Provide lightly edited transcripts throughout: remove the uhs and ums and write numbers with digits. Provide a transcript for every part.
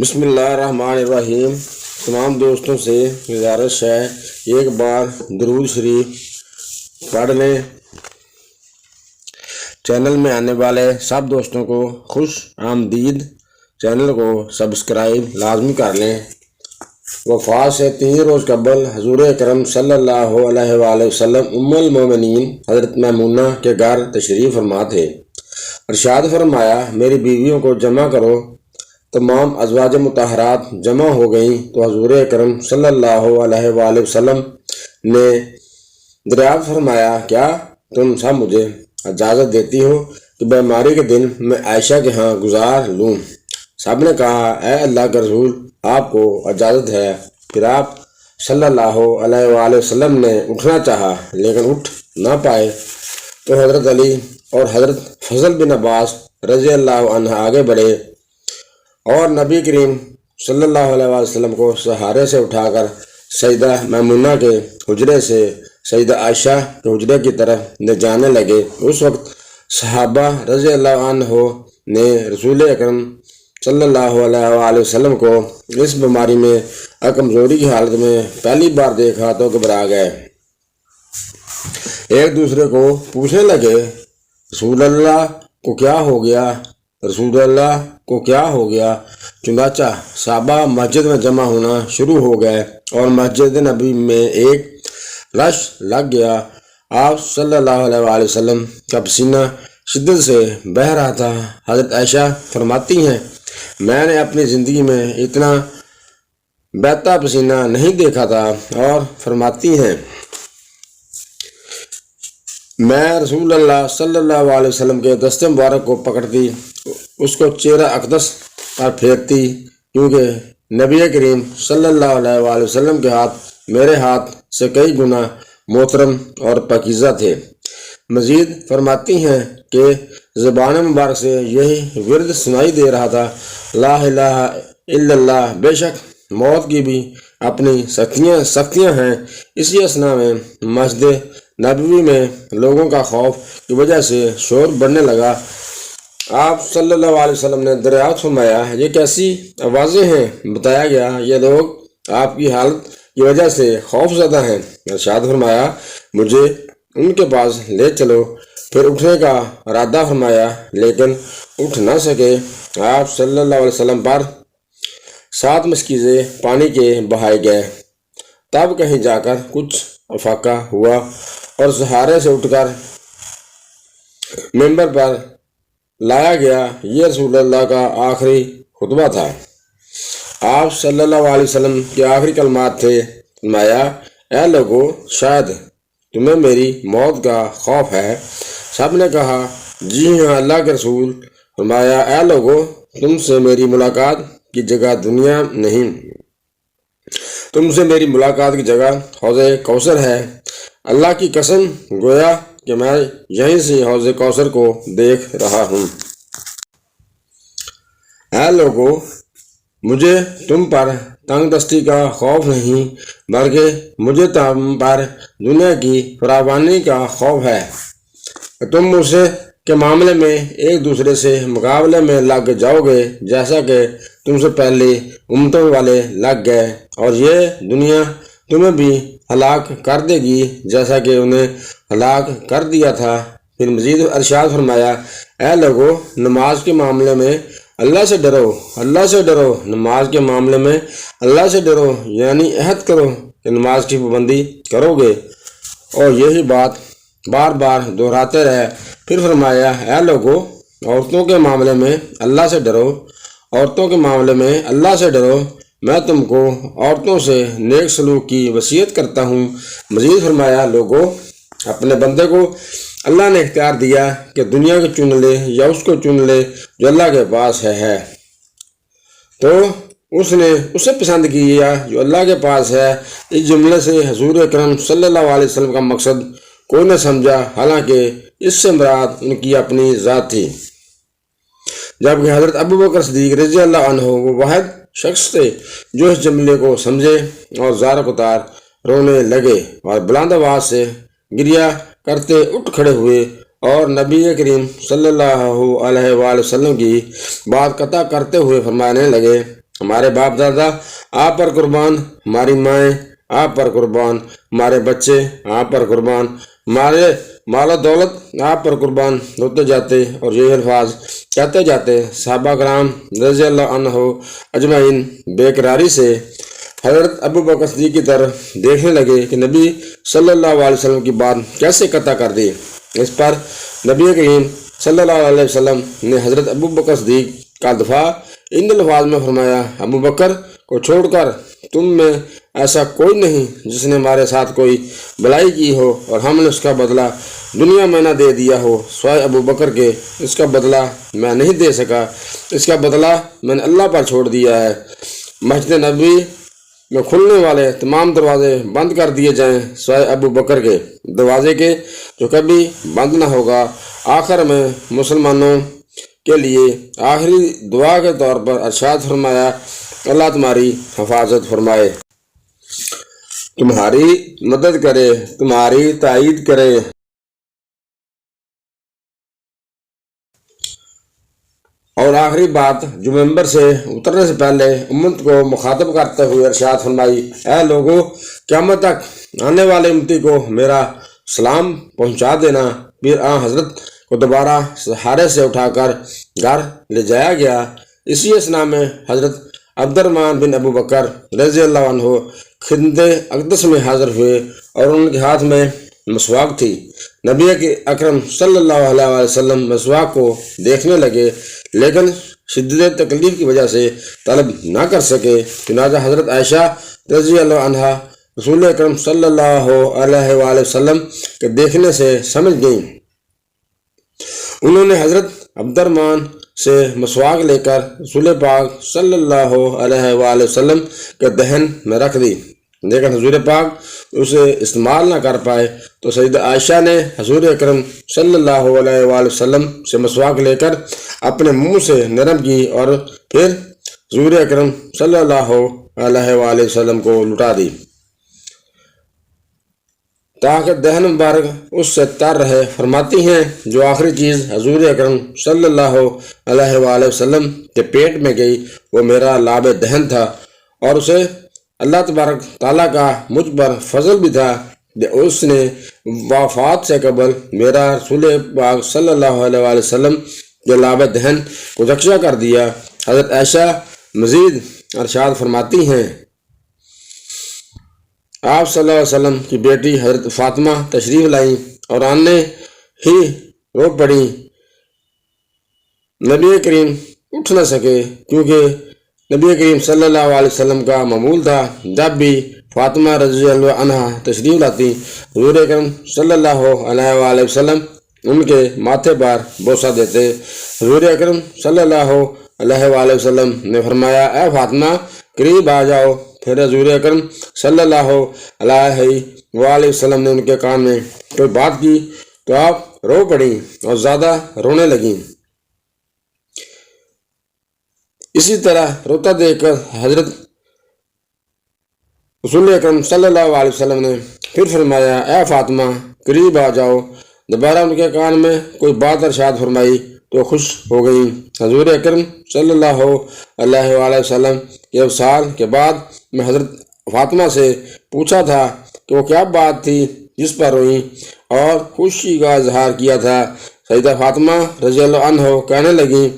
بسم اللہ الرحمن الرحیم۔ تمام دوستوں سے گزارش ہے ایک بار درود شریف پڑھ لیں۔ چینل میں آنے والے سب دوستوں کو خوش آمدید۔ چینل کو سبسکرائب لازمی کر لیں۔ وفات سے 3 روز قبل حضور اکرم صلی اللہ علیہ وآلہ وسلم ام المومنین حضرت میمونہ کے گھر تشریف فرما تھے۔ ارشاد فرمایا، میری بیویوں کو جمع کرو۔ تمام ازواج مطہرات جمع ہو گئیں تو حضور اکرم صلی اللہ علیہ وآلہ وسلم نے دریافت فرمایا، کیا تم سب مجھے اجازت دیتی ہو کہ بیماری کے دن میں عائشہ کے ہاں گزار لوں؟ سب نے کہا، اے اللہ کے رسول، آپ کو اجازت ہے۔ پھر آپ صلی اللہ علیہ وآلہ وسلم نے اٹھنا چاہا لیکن اٹھ نہ پائے تو حضرت علی اور حضرت فضل بن عباس رضی اللہ عنہ آگے بڑھے اور نبی کریم صلی اللہ علیہ وسلم کو سہارے سے اٹھا کر سیدہ میمونہ کے حجرے سے سیدہ عائشہ کے حجرے کی طرف لے جانے لگے۔ اس وقت صحابہ رضی اللہ عنہ نے رسول اکرم صلی اللہ علیہ وآلہ وسلم کو اس بیماری میں کمزوری کی حالت میں پہلی بار دیکھا تو گھبرا گئے۔ ایک دوسرے کو پوچھنے لگے، رسول اللہ کو کیا ہو گیا؟ رسول اللہ کو کیا ہو گیا؟ چنانچہ صحابہ مسجد میں جمع ہونا شروع ہو گئے اور مسجد نبی میں ایک رش لگ گیا۔ آپ صلی اللہ علیہ وآلہ وسلم کا پسینہ شدت سے بہہ رہا تھا۔ حضرت عائشہ فرماتی ہیں، میں نے اپنی زندگی میں اتنا بہتا پسینہ نہیں دیکھا تھا، اور فرماتی ہیں، میں رسول اللہ صلی اللہ علیہ وسلم کے دست مبارک کو پکڑتی، اس کو چہرہ اقدس پر پھینکتی، کیونکہ نبی کریم صلی اللہ علیہ وآلہ وسلم کے ہاتھ میرے ہاتھ سے کئی گنا محترم اور پاکیزہ تھے۔ مزید فرماتی ہیں کہ زبان مبارک سے یہی ورد سنائی دے رہا تھا، لا الہ الا اللہ۔ بے شک موت کی بھی اپنی سختیاں ہیں۔ اسی اثنا میں مسجد نبوی میں لوگوں کا خوف کی وجہ سے شور بڑھنے لگا۔ آپ صلی اللہ علیہ وسلم نے دریافت فرمایا، یہ کیسی آوازیں ہیں؟ بتایا گیا، یہ لوگ آپ کی حالت کی وجہ سے خوف زدہ ہیں۔ ارشاد فرمایا، مجھے ان کے پاس لے چلو۔ پھر اٹھنے کا ارادہ فرمایا لیکن اٹھ نہ سکے۔ آپ صلی اللہ علیہ وسلم پر 7 مشکیزیں پانی کے بہائے گئے۔ تب کہیں جا کر کچھ افاقہ ہوا اور سہارے سے اٹھ کر ممبر پر لایا گیا۔ یہ رسول اللہ کا آخری خطبہ تھا۔ آپ صلی اللہ علیہ وسلم کے آخری کلمات تھے، فرمایا، اے لوگو، شاید تمہیں میری موت کا خوف ہے۔ سب نے کہا، جی ہاں اللہ کے رسول۔ فرمایا، اے لوگو، تم سے میری ملاقات کی جگہ دنیا نہیں، تم سے میری ملاقات کی جگہ حوض کوثر ہے۔ اللہ کی قسم، گویا کہ میں یہیں سے حوض کوثر کو دیکھ رہا ہوں۔ اے لوگو، مجھے تم پر تنگ دستی کا خوف نہیں، بلکہ مجھے تم پر دنیا کی فراوانی کا خوف ہے۔ تم مجھ سے کے معاملے میں ایک دوسرے سے مقابلے میں لگ جاؤ گے، جیسا کہ تم سے پہلے امتوں والے لگ گئے، اور یہ دنیا تمہیں بھی ہلاک کر دے گی جیسا کہ انہیں ہلاک کر دیا تھا۔ پھر مزید ارشاد فرمایا، اے لوگو، نماز کے معاملے میں اللہ سے ڈرو، اللہ سے ڈرو۔ نماز کے معاملے میں اللہ سے ڈرو، یعنی عہد کرو کہ نماز کی پابندی کرو گے، اور یہی بات بار بار دہراتے رہے۔ پھر فرمایا، اے لوگو، عورتوں کے معاملے میں اللہ سے ڈرو، عورتوں کے معاملے میں اللہ سے ڈرو۔ میں تم کو عورتوں سے نیک سلوک کی وصیت کرتا ہوں۔ مزید فرمایا، لوگو، اپنے بندے کو اللہ نے اختیار دیا کہ دنیا کو چن لے یا اس کو چن لے جو اللہ کے پاس ہے، تو اس نے اسے پسند کیا جو اللہ کے پاس ہے۔ اس جملے سے حضور اکرم صلی اللہ علیہ وسلم کا مقصد کوئی نہ سمجھا، حالانکہ اس سے مراد ان کی اپنی ذات تھی، جبکہ حضرت ابوبکر صدیق رضی اللہ عنہ وہ واحد شخص تھے جو اس جملے کو سمجھے اور زار قطار رونے لگے اور بلند آواز سے گریہ کرتے اٹھ کھڑے ہوئے اور نبی کریم صلی اللہ علیہ وآلہ وسلم کی بات قطع کرتے ہوئے فرمانے لگے، ہمارے باپ دادا آپ پر قربان، ہماری مائیں آپ پر قربان، ہمارے بچے آپ پر قربان، ہمارے مال و دولت آپ پر قربان ہوتے جاتے، اور یہ الفاظ کہتے جاتے صحابہ کرام رضی اللہ عنہ اجمعین بے قراری سے حضرت ابو بکر صدیق کی طرف دیکھنے لگے کہ نبی صلی اللہ علیہ وسلم کی بات کیسے قطع کر دی۔ اس پر نبی کریم صلی اللہ علیہ وسلم نے حضرت ابو بکر صدیق کا دفاع ان الفاظ میں فرمایا، ابو بکر کو چھوڑ کر تم میں ایسا کوئی نہیں جس نے ہمارے ساتھ کوئی بلائی کی ہو اور ہم نے اس کا بدلہ دنیا میں نہ دے دیا ہو، سوائے ابو بکر کے۔ اس کا بدلہ میں نہیں دے سکا، اس کا بدلہ میں نے اللہ پر چھوڑ دیا ہے۔ مسجد نبوی میں کھلنے والے تمام دروازے بند کر دیے جائیں سوائے ابو بکر کے دروازے کے، جو کبھی بند نہ ہوگا۔ آخر میں مسلمانوں کے لیے آخری دعا کے طور پر ارشاد فرمایا، اللہ تمہاری حفاظت فرمائے، تمہاری مدد کرے، تمہاری تائید کرے۔ اور آخری بات جو ممبر سے اترنے سے پہلے امت کو مخاطب کرتے ہوئے ارشاد فرمائی، اے لوگو، قیامت تک آنے والے امتی کو میرا سلام پہنچا دینا۔ پھر حضرت کو دوبارہ سہارے سے اٹھا کر گھر لے جایا گیا۔ اسی اثنا میں حضرت عبد الرحمن بن ابو بکر رضی اللہ عنہ خدمت اقدس میں حاضر ہوئے اور ان کے ہاتھ میں مسواک تھی۔ نبی اکرم صلی اللہ علیہ وسلم مسواک کو دیکھنے لگے، لیکن شدت تکلیف کی وجہ سے طلب نہ کر سکے۔ چنانچہ حضرت عائشہ رضی اللہ عنہا رسول اکرم صلی اللہ علیہ وآلہ وسلم کے دیکھنے سے سمجھ گئیں۔ انہوں نے حضرت عبد الرحمن سے مسواک لے کر رسول پاک صلی اللہ علیہ وآلہ وسلم کے دہن میں رکھ دی، لیکن حضور پاک اسے استعمال نہ کر پائے تو سیدہ عائشہ نے حضور اکرم صلی اللہ علیہ وآلہ وسلم سے مسواک لے کر اپنے منہ سے نرم کی اور پھر حضور اکرم صلی اللہ علیہ وآلہ وسلم کو لٹا دی تاکہ دہن مبارک اس سے تر رہے۔ فرماتی ہیں جو آخری چیز حضور اکرم صلی اللہ علیہ وآلہ وسلم کے پیٹ میں گئی وہ میرا لاب دہن تھا، اور اسے اللہ تبارک تعالیٰ کا مجھ پر فضل بھی تھا کہ اس نے وفات سے قبل میرا رسول پاک صلی اللہ علیہ وآلہ وسلم کے لاب دہن کو یکجا کر دیا۔ حضرت عائشہ مزید ارشاد فرماتی ہیں، آپ صلی اللہ علیہ وسلم کی بیٹی حضرت فاطمہ تشریف لائیں اور آنے ہی رو پڑی۔ نبی کریم اٹھ نہ سکے کیونکہ نبی کریم صلی اللہ علیہ وسلم کا معمول تھا جب بھی فاطمہ رضی اللہ عنہا تشریف لاتی حضور اکرم صلی اللہ علیہ وآلہ وسلم ان کے ماتھے پر بوسہ دیتے۔ حضور اکرم صلی اللہ علیہ وآلہ وسلم نے فرمایا، اے فاطمہ قریب آ جاؤ۔ پھر حضور اکرم صلی اللہ علیہ وآلہ وسلم نے ان کے کان میں کوئی بات کی تو آپ رو پڑیں اور زیادہ رونے لگیں۔ اسی طرح روتا دیکھ کر حضرت رسول اکرم صلی اللہ علیہ وسلم نے پھر فرمایا، اے فاطمہ قریب آ جاؤ۔ دوبارہ ان کے کان میں کوئی بات ارشاد فرمائی تو خوش ہو گئی۔ حضور اکرم صلی اللہ علیہ وآلہ وسلم کے وصال کے بعد میں حضرت فاطمہ سے پوچھا تھا کہ وہ کیا بات تھی جس پر روئیں اور خوشی کا اظہار کیا تھا۔ سیدہ فاطمہ رضی اللہ عنہ کہنے لگیں،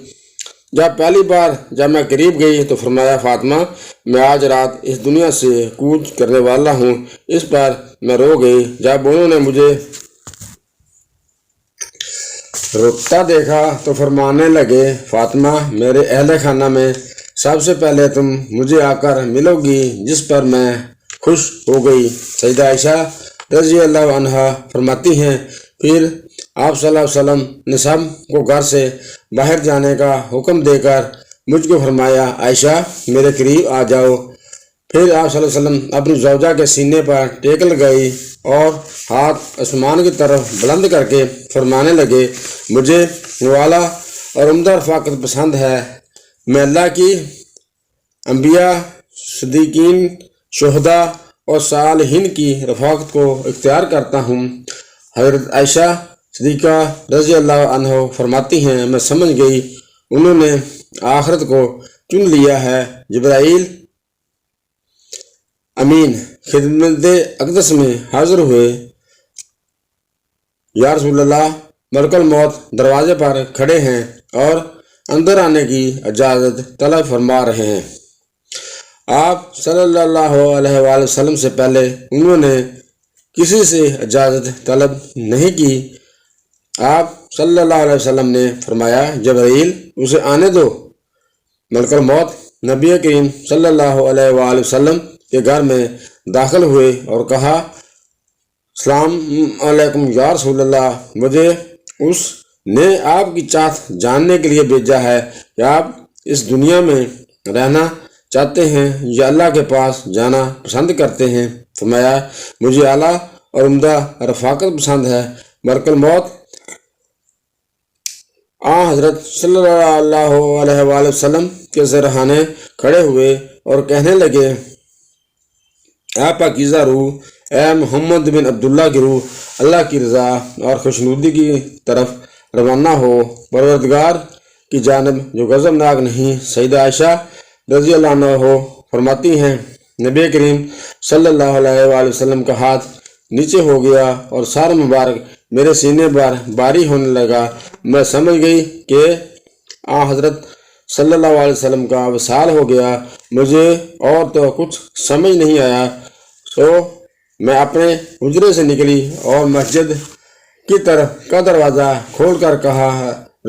جب پہلی بار جب میں قریب گئی تو فرمایا، فاطمہ میں آج رات اس دنیا سے کوچ کرنے والا ہوں۔ اس پر میں رو گئی۔ جب انہوں نے مجھے روتا دیکھا تو فرمانے لگے، فاطمہ میرے اہل خانہ میں سب سے پہلے تم مجھے آ کر ملو گی، جس پر میں خوش ہو گئی۔ سیدہ عائشہ رضی اللہ عنہا فرماتی ہیں، پھر آپ صلی اللہ علیہ وسلم نے سب کو گھر سے باہر جانے کا حکم دے کر مجھ کو فرمایا، عائشہ میرے قریب آ جاؤ۔ پھر آپ صلی اللہ علیہ وسلم اپنی زوجہ کے سینے پر ٹیک لگائی اور ہاتھ آسمان کی طرف بلند کر کے فرمانے لگے، مجھے والا اور عمدہ رفاقت پسند ہے۔ میں اللہ کی انبیاء، صدیقین، شہداء اور صالحین کی رفاقت کو اختیار کرتا ہوں۔ حضرت عائشہ صدیقہ رضی اللہ عنہ فرماتی ہیں، میں سمجھ گئی انہوں نے آخرت کو چن لیا ہے۔ جبرائیل امین خدمت اقدس میں حاضر ہوئے۔ یا رسول اللہ، ملک الموت دروازے پر کھڑے ہیں اور اندر آنے کی اجازت طلب فرما رہے ہیں۔ آپ صلی اللہ علیہ وآلہ وسلم سے پہلے انہوں نے کسی سے اجازت طلب نہیں کی۔ آپ صلی اللہ علیہ وسلم نے فرمایا، جبرائیل اسے آنے دو۔ ملک الموت نبی کریم صلی اللہ علیہ وآلہ وسلم کے گھر میں داخل ہوئے اور کہا، السلام علیکم یا رسول اللہ، مجھے اس نے آپ کی چاہت جاننے کے لیے بھیجا ہے کہ آپ اس دنیا میں رہنا چاہتے ہیں یا اللہ کے پاس جانا پسند کرتے ہیں۔ فرمایا، مجھے اعلیٰ اور عمدہ رفاقت پسند ہے۔ ملک الموت حضرت صلی اللہ علیہ وآلہ وسلم کے سرہانے کھڑے ہوئے اور کہنے لگے، اے پاکیزہ روح، اے محمد بن عبداللہ کی روح، اللہ کی رضا اور خوشنودی کی طرف روانہ ہو، پروردگار کی جانب جو غضبناک نہیں۔ سیدہ عائشہ رضی اللہ عنہ فرماتی ہیں، نبی کریم صلی اللہ علیہ وآلہ وسلم کا ہاتھ نیچے ہو گیا اور سار مبارک میرے سینے پر باری ہونے لگا۔ میں سمجھ گئی کہ حضرت صلی اللہ علیہ وسلم کا وصال ہو گیا۔ مجھے اور تو کچھ سمجھ نہیں آیا، سو میں اپنے حجرے سے نکلی اور مسجد کی طرف کا دروازہ کھول کر کہا،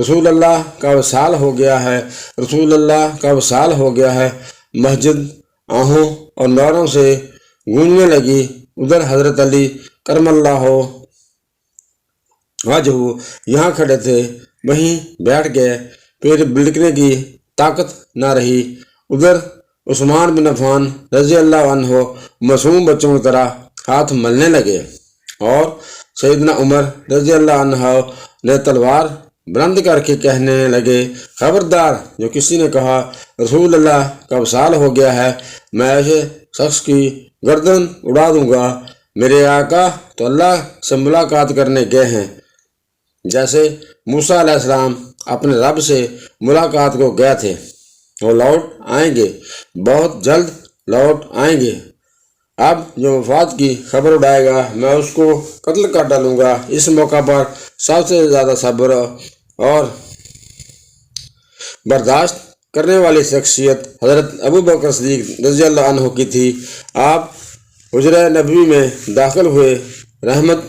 رسول اللہ کا وصال ہو گیا ہے، رسول اللہ کا وصال ہو گیا ہے۔ مسجد آہوں اور نعروں سے گونجنے لگی۔ ادھر حضرت علی کرم اللہ وجہ یہاں کھڑے تھے، وہیں بیٹھ گئے، پھر بلکنے کی طاقت نہ رہی۔ ادھر عثمان بن عفان رضی اللہ عنہ معصوم بچوں کی طرح ہاتھ ملنے لگے اور سیدنا عمر رضی اللہ عنہ نے تلوار بلند کر کے کہنے لگے، خبردار، جو کسی نے کہا رسول اللہ کا وصال ہو گیا ہے، میں ایسے شخص کی گردن اڑا دوں گا۔ میرے آقا تو اللہ سے ملاقات کرنے گئے ہیں، جیسے موسیٰ علیہ السلام اپنے رب سے ملاقات کو گئے تھے۔ وہ لوٹ آئیں گے، بہت جلد لوٹ آئیں گے۔ اب جو وفات کی خبر اڑائے گا، میں اس کو قتل کر ڈالوں گا۔ اس موقع پر سب سے زیادہ صبر اور برداشت کرنے والی شخصیت حضرت ابو بکر صدیق رضی اللہ عنہ کی تھی۔ آپ حجرہ نبوی میں داخل ہوئے، رحمت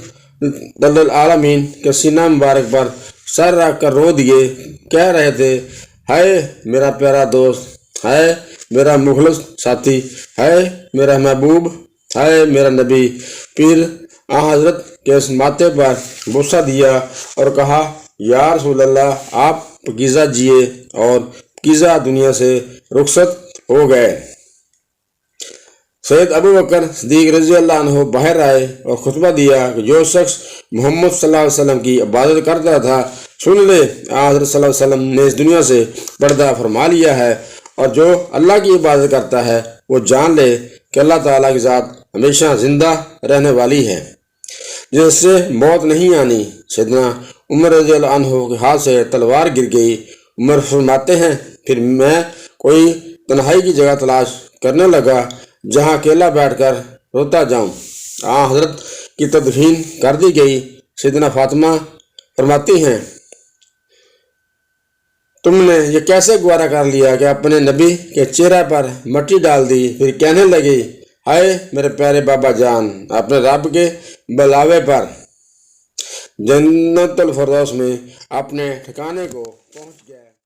للعالمین کے سینہ مبارک پر سر رکھ کر رو دیے، کہہ رہے تھے، ہائے میرا پیارا دوست، ہائے میرا مخلص ساتھی، ہائے میرا محبوب، ہائے میرا نبی۔ پھر حضرت کے ماتھے پر بوسہ دیا اور کہا، یا رسول اللہ، آپ پاکیزہ جیے اور پاکیزہ دنیا سے رخصت ہو گئے۔ سید ابو بکر صدیق رضی اللہ عنہ باہر آئے اور خطبہ دیا کہ جو شخص محمد صلی اللہ علیہ وسلم کی عبادت کرتا تھا، سن لے، حضرت صلی اللہ علیہ وسلم نے اس دنیا سے پردہ فرما لیا ہے، اور جو اللہ کی عبادت کرتا ہے وہ جان لے کہ اللہ تعالیٰ کی ذات ہمیشہ زندہ رہنے والی ہے، جس سے موت نہیں آنی۔ سیدنا عمر رضی اللہ عنہ کے ہاتھ سے تلوار گر گئی۔ عمر فرماتے ہیں، پھر میں کوئی تنہائی کی جگہ تلاش کرنے لگا جہاں اکیلا بیٹھ کر روتا جاؤں۔ حضرت کی تدفین کر دی گئی۔ سیدنا فاطمہ فرماتی ہیں، تم نے یہ کیسے گوارا کر لیا کہ اپنے نبی کے چہرے پر مٹی ڈال دی؟ پھر کہنے لگی، ہائے میرے پیارے بابا جان، اپنے رب کے بلاوے پر جنت الفردوس میں اپنے ٹھکانے کو پہنچ گئے۔